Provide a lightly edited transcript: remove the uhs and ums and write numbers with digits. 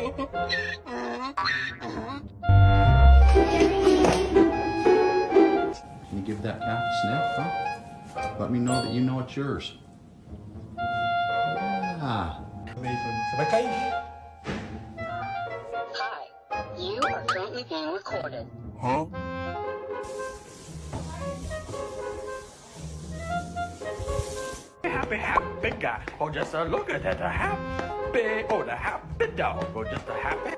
Can you give that cat a sniff, huh? Let me know that you know it's yours. Ah. Sabay Hi, you are currently being recorded. Happy guy. Oh, just a look at that happy. Oh, the happy dog. Oh, just a happy.